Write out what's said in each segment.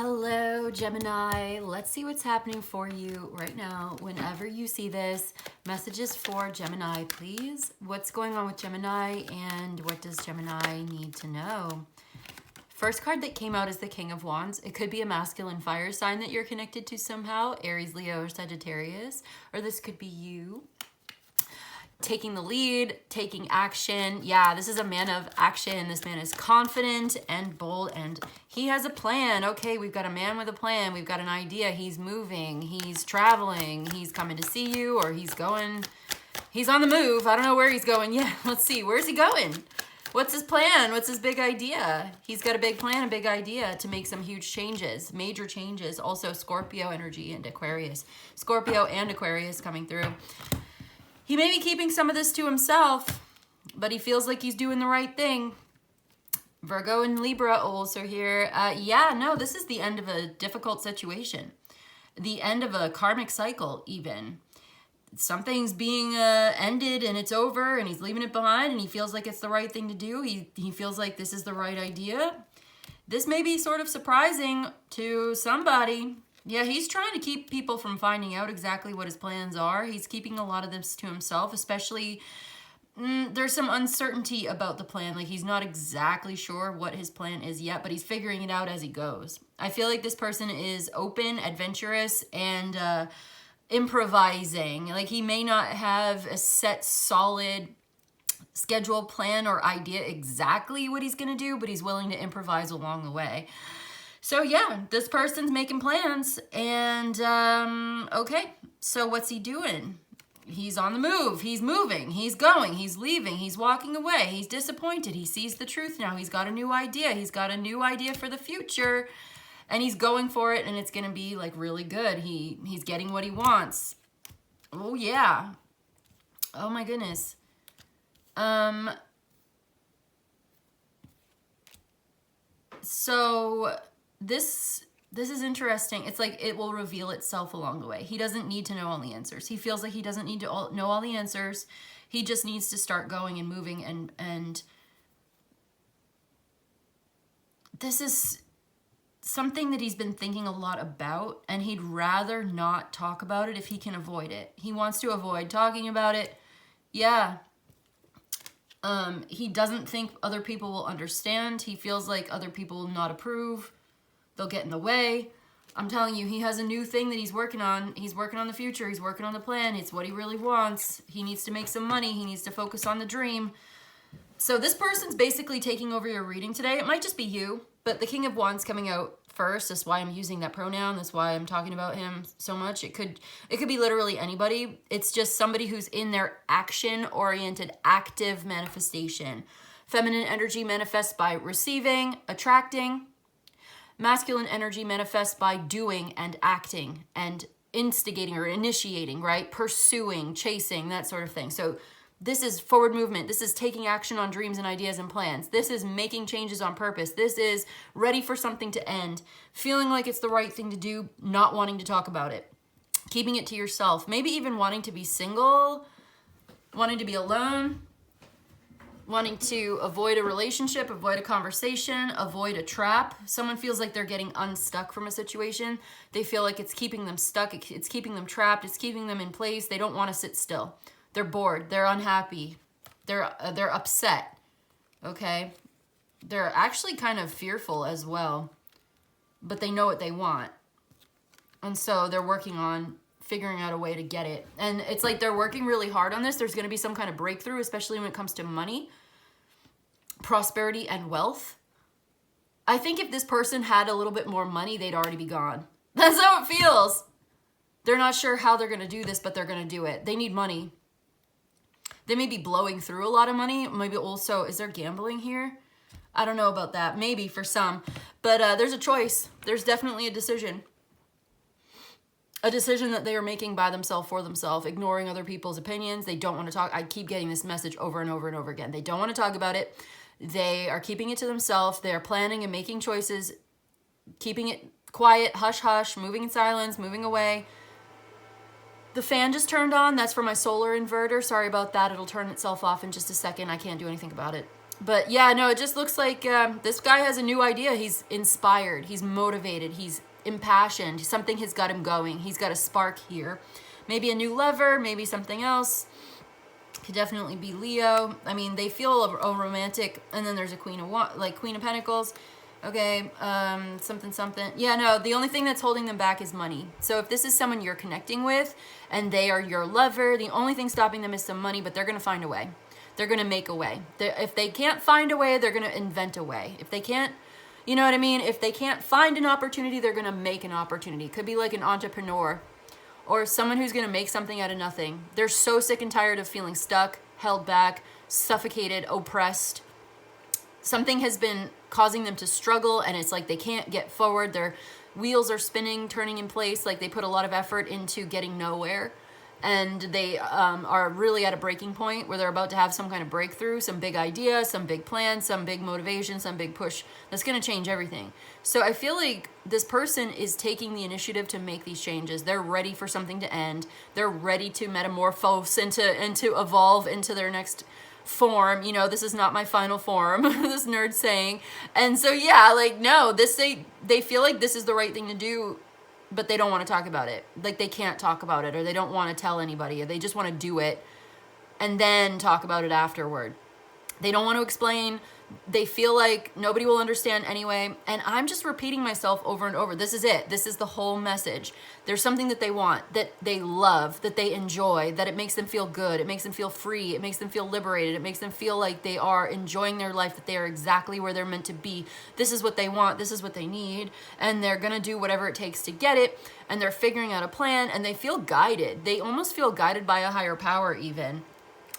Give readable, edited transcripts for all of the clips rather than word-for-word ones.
Hello, Gemini. Let's see what's happening for you right now. Whenever you see this, messages for Gemini, please. What's going on with Gemini and what does Gemini need to know? First card that came out is the King of Wands. It could be a masculine fire sign that you're connected to somehow, Aries, Leo, or Sagittarius, or this could be you. Taking the lead, taking action. Yeah, this is a man of action. This man is confident and bold, and he has a plan. Okay, we've got a man with a plan. We've got an idea. He's moving. He's traveling. He's coming to see you, or he's going. He's on the move. I don't know where he's going yet. Let's see. Where's he going? What's his plan? What's his big idea? He's got a big plan, a big idea to make some huge changes, major changes. Also, Scorpio energy and Aquarius. Scorpio and Aquarius coming through. He may be keeping some of this to himself, but he feels like he's doing the right thing. Virgo and Libra also here. Yeah, no, this is the end of a difficult situation. The end of a karmic cycle, even. Something's being ended and it's over and he's leaving it behind and he feels like it's the right thing to do. He feels like this is the right idea. This may be sort of surprising to somebody. Yeah, he's trying to keep people from finding out exactly what his plans are. He's keeping a lot of this to himself, especially there's some uncertainty about the plan. Like he's not exactly sure what his plan is yet, but he's figuring it out as he goes. I feel like this person is open, adventurous, and improvising. Like he may not have a set, solid schedule, plan, or idea exactly what he's going to do, but he's willing to improvise along the way. So yeah, this person's making plans and okay, so what's he doing? He's on the move, he's moving, he's going, he's leaving, he's walking away, he's disappointed, he sees the truth now, he's got a new idea, for the future and he's going for it and it's gonna be like really good. He's getting what he wants. Oh yeah. Oh my goodness. So this is interesting. It's like it will reveal itself along the way. He doesn't need to know all the answers. He feels like he doesn't need to know all the answers. He just needs to start going and moving and this is something that he's been thinking a lot about and he'd rather not talk about it if he can avoid it. He wants to avoid talking about it. Yeah. He doesn't think other people will understand. He feels like other people will not approve. They'll get in the way. I'm telling you, he has a new thing that he's working on. He's working on the future. He's working on the plan. It's what he really wants. He needs to make some money. He needs to focus on the dream. So this person's basically taking over your reading today. It might just be you, but the King of Wands coming out first. That's why I'm using that pronoun. That's why I'm talking about him so much. It could be literally anybody. It's just somebody who's in their action-oriented, active manifestation. Feminine energy manifests by receiving, attracting. Masculine energy manifests by doing and acting and instigating or initiating, right? Pursuing, chasing, that sort of thing. So this is forward movement. This is taking action on dreams and ideas and plans. This is making changes on purpose. This is ready for something to end, feeling like it's the right thing to do, not wanting to talk about it, keeping it to yourself, maybe even wanting to be single, wanting to be alone, wanting to avoid a relationship, avoid a conversation, avoid a trap. Someone feels like they're getting unstuck from a situation. They feel like it's keeping them stuck. It's keeping them trapped. It's keeping them in place. They don't want to sit still. They're bored. They're unhappy. They're upset. Okay? They're actually kind of fearful as well, but they know what they want. And so they're working on figuring out a way to get it. And it's like they're working really hard on this. There's going to be some kind of breakthrough, especially when it comes to money, prosperity, and wealth. I think if this person had a little bit more money, they'd already be gone. That's how it feels. They're not sure how they're going to do this, but they're going to do it. They need money. They may be blowing through a lot of money. Maybe also, is there gambling here? I don't know about that. Maybe for some. But there's a choice. There's definitely a decision. A decision that they are making by themselves, for themselves, ignoring other people's opinions. They don't want to talk. I keep getting this message over and over and over again. They don't want to talk about it. They are keeping it to themselves. They are planning and making choices, keeping it quiet, hush, hush, moving in silence, moving away. The fan just turned on. That's for my solar inverter. Sorry about that. It'll turn itself off in just a second. I can't do anything about it. But yeah, no, it just looks like this guy has a new idea. He's inspired. He's motivated. He's impassioned. Something has got him going. He's got a spark here. Maybe a new lover, maybe something else. Could definitely be Leo. I mean, they feel a romantic, and then there's a Queen of Pentacles. Okay, something. Yeah, no, the only thing that's holding them back is money. So if this is someone you're connecting with and they are your lover, the only thing stopping them is some money, but they're going to find a way. They're going to make a way. If they can't find a way, they're going to invent a way. If they can't, you know what I mean? If they can't find an opportunity, they're going to make an opportunity. Could be like an entrepreneur or someone who's going to make something out of nothing. They're so sick and tired of feeling stuck, held back, suffocated, oppressed. Something has been causing them to struggle, and it's like they can't get forward. Their wheels are spinning, turning in place, like they put a lot of effort into getting nowhere. And they are really at a breaking point where they're about to have some kind of breakthrough, some big idea, some big plan, some big motivation, some big push that's going to change everything. So I feel like this person is taking the initiative to make these changes. They're ready for something to end. They're ready to metamorphose and to evolve into their next form. You know, this is not my final form, this nerd saying. And so yeah, like, no, they feel like this is the right thing to do, but they don't want to talk about it. Like, they can't talk about it, or they don't want to tell anybody, or they just want to do it and then talk about it afterward. They don't want to explain. They feel like nobody will understand anyway. And I'm just repeating myself over and over. This is it. This is the whole message. There's something that they want, that they love, that they enjoy, that it makes them feel good. It makes them feel free. It makes them feel liberated. It makes them feel like they are enjoying their life, that they are exactly where they're meant to be. This is what they want. This is what they need. And they're going to do whatever it takes to get it. And they're figuring out a plan, and they feel guided. They almost feel guided by a higher power even.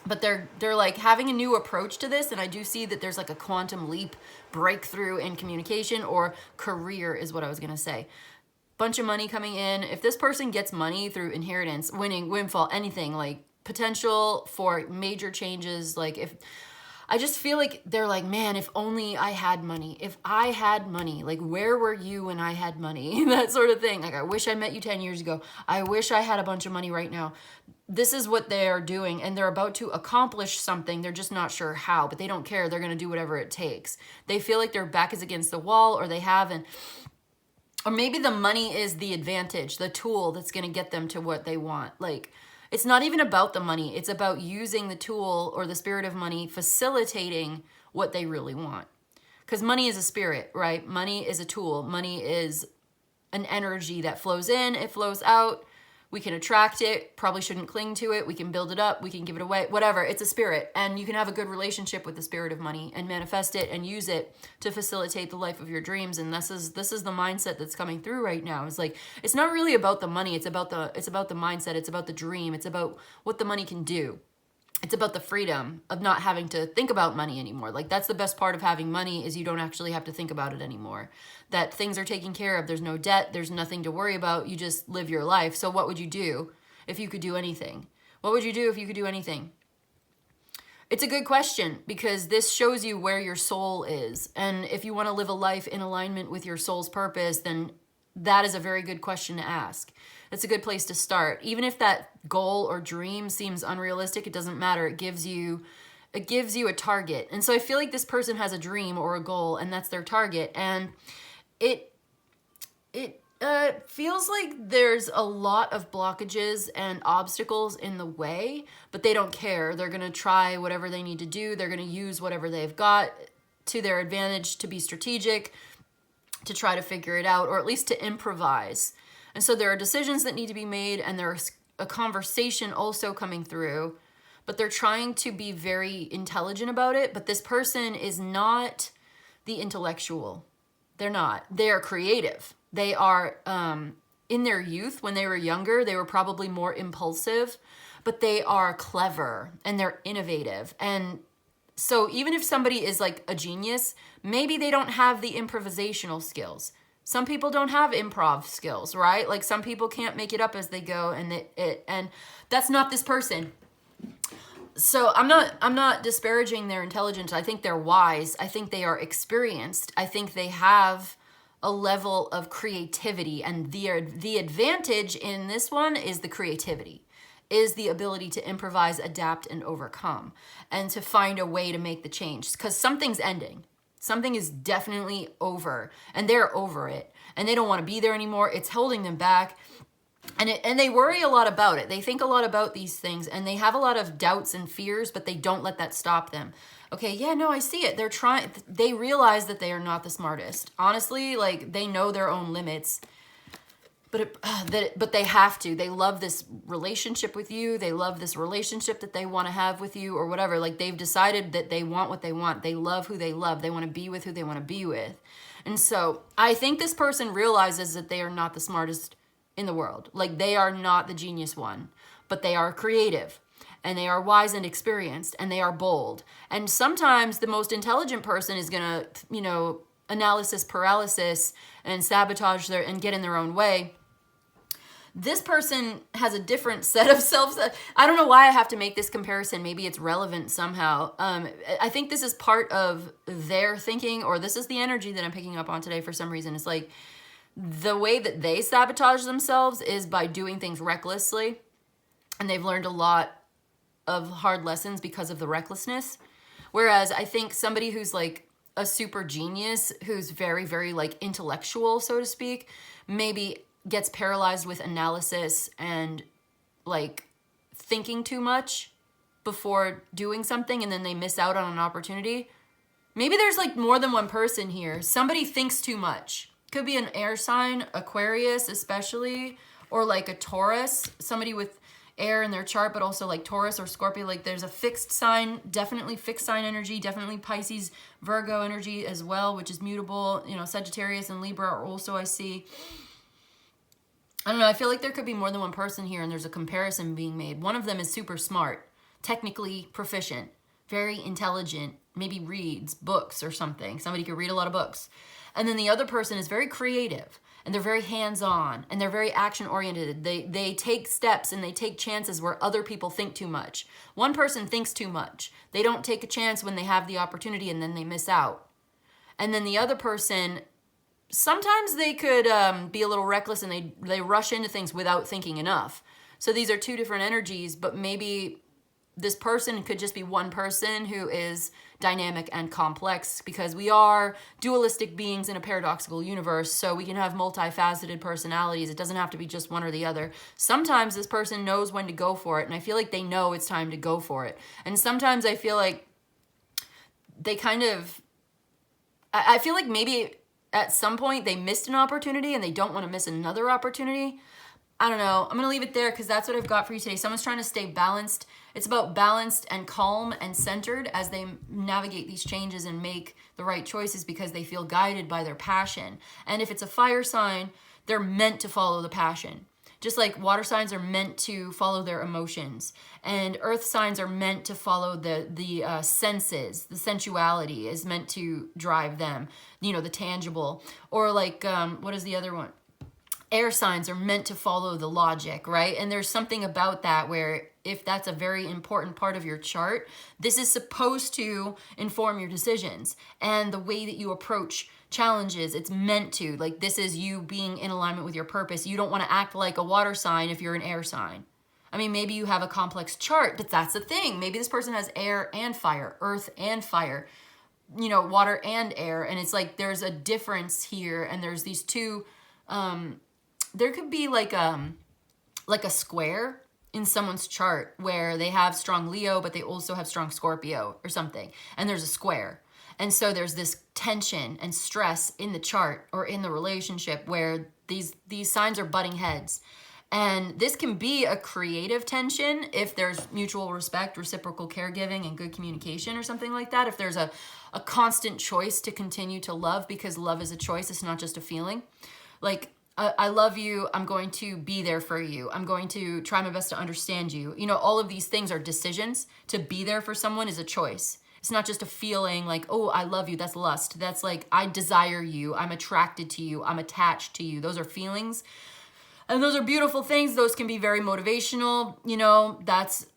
But they're like having a new approach to this, and I do see that there's like a quantum leap breakthrough in communication or career is what I was going to say. Bunch of money coming in. If this person gets money through inheritance, winning, windfall, anything, like potential for major changes, like if I just feel like they're like, man, if only I had money. If I had money, like, where were you when I had money? That sort of thing. Like, I wish I met you 10 years ago. I wish I had a bunch of money right now. This is what they are doing, and they're about to accomplish something. They're just not sure how, but they don't care. They're going to do whatever it takes. They feel like their back is against the wall, or they haven't. Or maybe the money is the advantage, the tool that's going to get them to what they want. Like, it's not even about the money. It's about using the tool or the spirit of money, facilitating what they really want. Because money is a spirit, right? Money is a tool. Money is an energy that flows in, it flows out. We can attract it, probably shouldn't cling to it. We can build it up, we can give it away, whatever. It's a spirit, and you can have a good relationship with the spirit of money and manifest it and use it to facilitate the life of your dreams. And this is the mindset that's coming through right now. It's like, it's not really about the money, it's about the mindset, it's about the dream, it's about what the money can do. It's about the freedom of not having to think about money anymore. Like, that's the best part of having money, is you don't actually have to think about it anymore. That things are taken care of. There's no debt. There's nothing to worry about. You just live your life. So what would you do if you could do anything? What would you do if you could do anything? It's a good question, because this shows you where your soul is. And if you want to live a life in alignment with your soul's purpose, then that is a very good question to ask. It's a good place to start. Even if that goal or dream seems unrealistic, it doesn't matter. It gives you a target. And so I feel like this person has a dream or a goal, and that's their target. And it feels like there's a lot of blockages and obstacles in the way, but they don't care. They're going to try whatever they need to do. They're going to use whatever they've got to their advantage, to be strategic, to try to figure it out, or at least to improvise. And so there are decisions that need to be made, and there's a conversation also coming through, but they're trying to be very intelligent about it. But this person is not the intellectual. They're not. They are creative. They are, in their youth, when they were younger, they were probably more impulsive, but they are clever and they're innovative. And so even if somebody is like a genius, maybe they don't have the improvisational skills. Some people don't have improv skills, right? Like, some people can't make it up as they go, and that's not this person. So I'm not disparaging their intelligence. I think they're wise. I think they are experienced. I think they have a level of creativity, and the advantage in this one is the creativity. is the ability to improvise, adapt, and overcome, and to find a way to make the change. Because something's ending. Something is definitely over, and they're over it, and they don't want to be there anymore. It's holding them back, and they worry a lot about it. They think a lot about these things, and they have a lot of doubts and fears, but they don't let that stop them. Okay, yeah, no, I see it. They realize that they are not the smartest. Honestly, like, they know their own limits. But they have to. They love this relationship with you. They love this relationship that they want to have with you or whatever. Like, they've decided that they want what they want. They love who they love. They want to be with who they want to be with. And so I think this person realizes that they are not the smartest in the world. Like, they are not the genius one, but they are creative, and they are wise and experienced, and they are bold. And sometimes the most intelligent person is going to, analysis paralysis and sabotage and get in their own way. This person has a different set of selves. I don't know why I have to make this comparison. Maybe it's relevant somehow. I think this is part of their thinking, or this is the energy that I'm picking up on today for some reason. It's like the way that they sabotage themselves is by doing things recklessly. And they've learned a lot of hard lessons because of the recklessness. Whereas I think somebody who's like a super genius, who's very, very like intellectual, so to speak, maybe gets paralyzed with analysis and like thinking too much before doing something, and then they miss out on an opportunity. Maybe there's like more than one person here. Somebody thinks too much. Could be an air sign, Aquarius especially, or like a Taurus, somebody with air in their chart, but also like Taurus or Scorpio. Like, there's a fixed sign, definitely fixed sign energy, definitely Pisces, Virgo energy as well, which is mutable. Sagittarius and Libra are also, I see. I don't know, I feel like there could be more than one person here, and there's a comparison being made. One of them is super smart, technically proficient, very intelligent, maybe reads books or something. Somebody could read a lot of books. And then the other person is very creative, and they're very hands-on, and they're very action-oriented. They take steps and they take chances where other people think too much. One person thinks too much. They don't take a chance when they have the opportunity, and then they miss out. And then the other person, sometimes they could be a little reckless, and they rush into things without thinking enough. So these are two different energies, but maybe this person could just be one person who is dynamic and complex, because we are dualistic beings in a paradoxical universe, so we can have multifaceted personalities. It doesn't have to be just one or the other. Sometimes this person knows when to go for it, and I feel like they know it's time to go for it. And sometimes I feel like they I feel like maybe at some point they missed an opportunity and they don't want to miss another opportunity. I don't know. I'm going to leave it there because that's what I've got for you today. Someone's trying to stay balanced. It's about balanced and calm and centered as they navigate these changes and make the right choices because they feel guided by their passion. And if it's a fire sign, they're meant to follow the passion. Just like water signs are meant to follow their emotions. And earth signs are meant to follow the senses. The sensuality is meant to drive them. The tangible. Or like, what is the other one? Air signs are meant to follow the logic, right? And there's something about that where if that's a very important part of your chart, this is supposed to inform your decisions and the way that you approach challenges. It's meant to. Like, this is you being in alignment with your purpose. You don't want to act like a water sign if you're an air sign. I mean, maybe you have a complex chart, but that's the thing. Maybe this person has air and fire, earth and fire, water and air. And it's like there's a difference here, and there's these two... there could be like a square in someone's chart where they have strong Leo, but they also have strong Scorpio or something. And there's a square. And so there's this tension and stress in the chart or in the relationship where these signs are butting heads. And this can be a creative tension if there's mutual respect, reciprocal caregiving, and good communication or something like that. If there's a constant choice to continue to love, because love is a choice. It's not just a feeling. Like, I love you. I'm going to be there for you. I'm going to try my best to understand you. All of these things are decisions. To be there for someone is a choice. It's not just a feeling like, oh, I love you. That's lust. That's like, I desire you. I'm attracted to you. I'm attached to you. Those are feelings. And those are beautiful things. Those can be very motivational. That's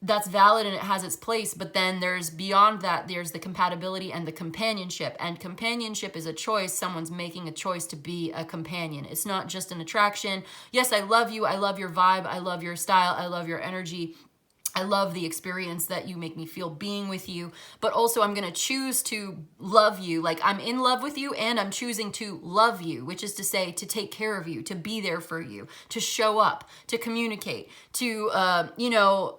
that's valid and it has its place, but then there's beyond that, there's the compatibility and the companionship. And companionship is a choice. Someone's making a choice to be a companion. It's not just an attraction. Yes, I love you. I love your vibe. I love your style. I love your energy. I love the experience that you make me feel being with you, but also I'm going to choose to love you. Like, I'm in love with you and I'm choosing to love you, which is to say to take care of you, to be there for you, to show up, to communicate, to,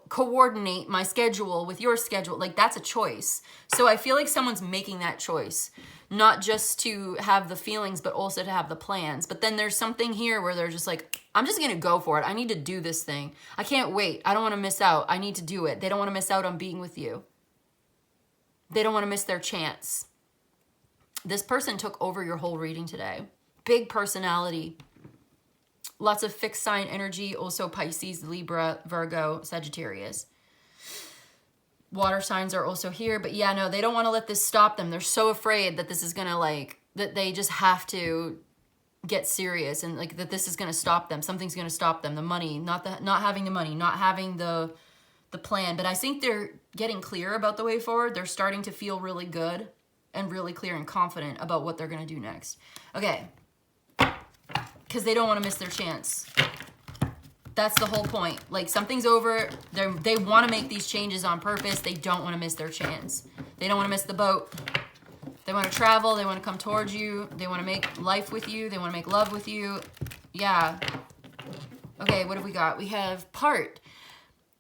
coordinate my schedule with your schedule. Like, that's a choice. So I feel like someone's making that choice, not just to have the feelings, but also to have the plans. But then there's something here where they're just like, I'm just going to go for it. I need to do this thing. I can't wait. I don't want to miss out. I need to do it. They don't want to miss out on being with you. They don't want to miss their chance. This person took over your whole reading today. Big personality. Lots of fixed sign energy. Also Pisces, Libra, Virgo, Sagittarius. Water signs are also here. But yeah, no, they don't want to let this stop them. They're so afraid that this is going to that they just have to get serious and that this is going to stop them. Something's going to stop them. The money, not having the money, not having the plan. But I think they're getting clear about the way forward. They're starting to feel really good and really clear and confident about what they're going to do next. Okay. Because they don't want to miss their chance. That's the whole point. Like, something's over. They want to make these changes on purpose. They don't want to miss their chance. They don't want to miss the boat. They want to travel. They want to come towards you. They want to make life with you. They want to make love with you. Yeah. Okay, what have we got? We have part.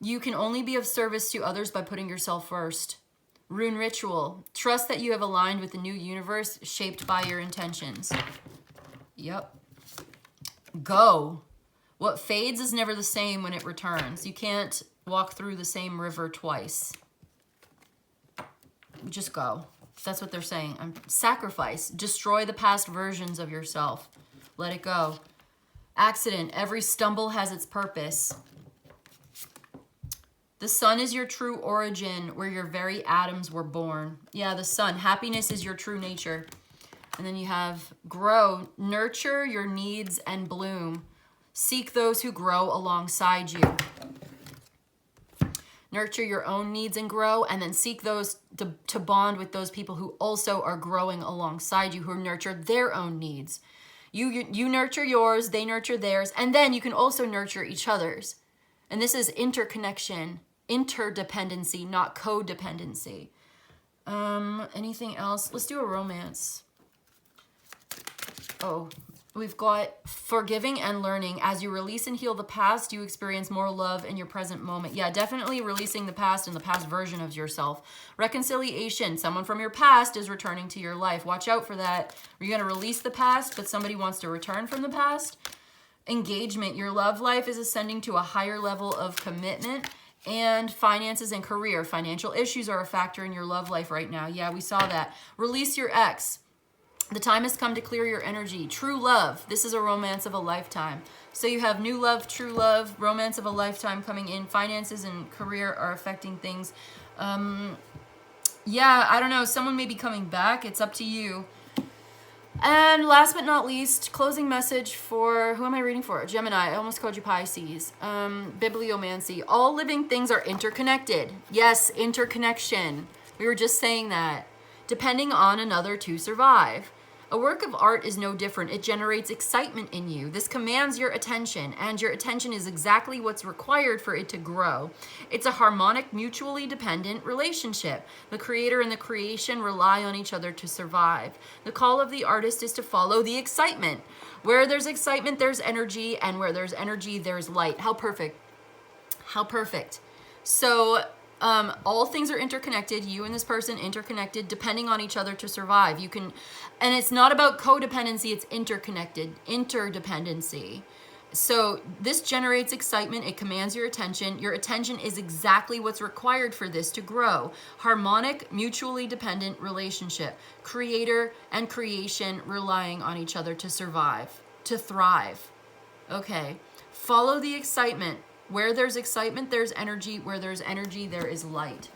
You can only be of service to others by putting yourself first. Rune ritual. Trust that you have aligned with the new universe shaped by your intentions. Yep. Go. What fades is never the same when it returns. You can't walk through the same river twice. Just go. That's what they're saying. Sacrifice. Destroy the past versions of yourself. Let it go. Accident. Every stumble has its purpose. The sun is your true origin, where your very atoms were born. Yeah, the sun. Happiness is your true nature. And then you have grow. Nurture your needs and bloom. Seek those who grow alongside you. Nurture your own needs and grow, and then seek those to bond with those people who also are growing alongside you, who nurture their own needs. You nurture yours, they nurture theirs, and then you can also nurture each other's. And this is interconnection, interdependency, not codependency. Anything else? Let's do a romance. Oh, we've got forgiving and learning. As you release and heal the past, you experience more love in your present moment. Yeah, definitely releasing the past and the past version of yourself. Reconciliation. Someone from your past is returning to your life. Watch out for that. You're going to release the past, but somebody wants to return from the past. Engagement. Your love life is ascending to a higher level of commitment. And finances and career. Financial issues are a factor in your love life right now. Yeah, we saw that. Release your ex. The time has come to clear your energy. True love. This is a romance of a lifetime. So you have new love, true love, romance of a lifetime coming in. Finances and career are affecting things. Yeah, I don't know. Someone may be coming back. It's up to you. And last but not least, closing message for, who am I reading for? Gemini. I almost called you Pisces. Bibliomancy. All living things are interconnected. Yes, interconnection. We were just saying that. Depending on another to survive. A work of art is no different. It generates excitement in you. This commands your attention, and your attention is exactly what's required for it to grow. It's a harmonic, mutually dependent relationship. The creator and the creation rely on each other to survive. The call of the artist is to follow the excitement. Where there's excitement, there's energy, and where there's energy, there's light. How perfect. How perfect. So, all things are interconnected. You and this person interconnected, depending on each other to survive. You can, and it's not about codependency, it's interconnected, interdependency. So this generates excitement. It commands your attention. Your attention is exactly what's required for this to grow. Harmonic, mutually dependent relationship. Creator and creation relying on each other to survive, to thrive. Okay. Follow the excitement. Where there's excitement, there's energy. Where there's energy, there is light.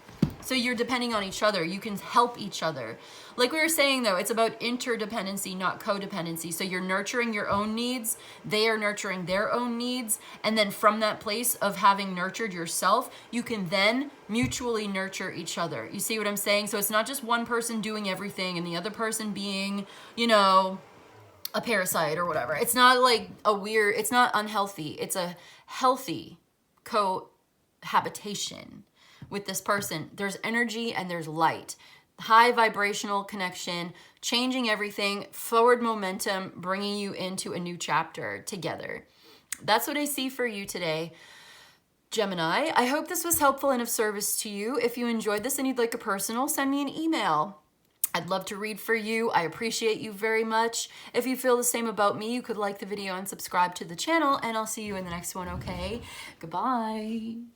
So you're depending on each other. You can help each other. Like we were saying though, it's about interdependency, not codependency. So you're nurturing your own needs. They are nurturing their own needs. And then from that place of having nurtured yourself, you can then mutually nurture each other. You see what I'm saying? So it's not just one person doing everything and the other person being, you know, a parasite or whatever. It's not like a weird, it's not unhealthy. It's a healthy cohabitation with this person. There's energy and there's light. High vibrational connection, changing everything, forward momentum, bringing you into a new chapter together. That's what I see for you today, Gemini. I hope this was helpful and of service to you. If you enjoyed this and you'd like a personal, send me an email. I'd love to read for you. I appreciate you very much. If you feel the same about me, you could like the video and subscribe to the channel, and I'll see you in the next one, okay? Goodbye.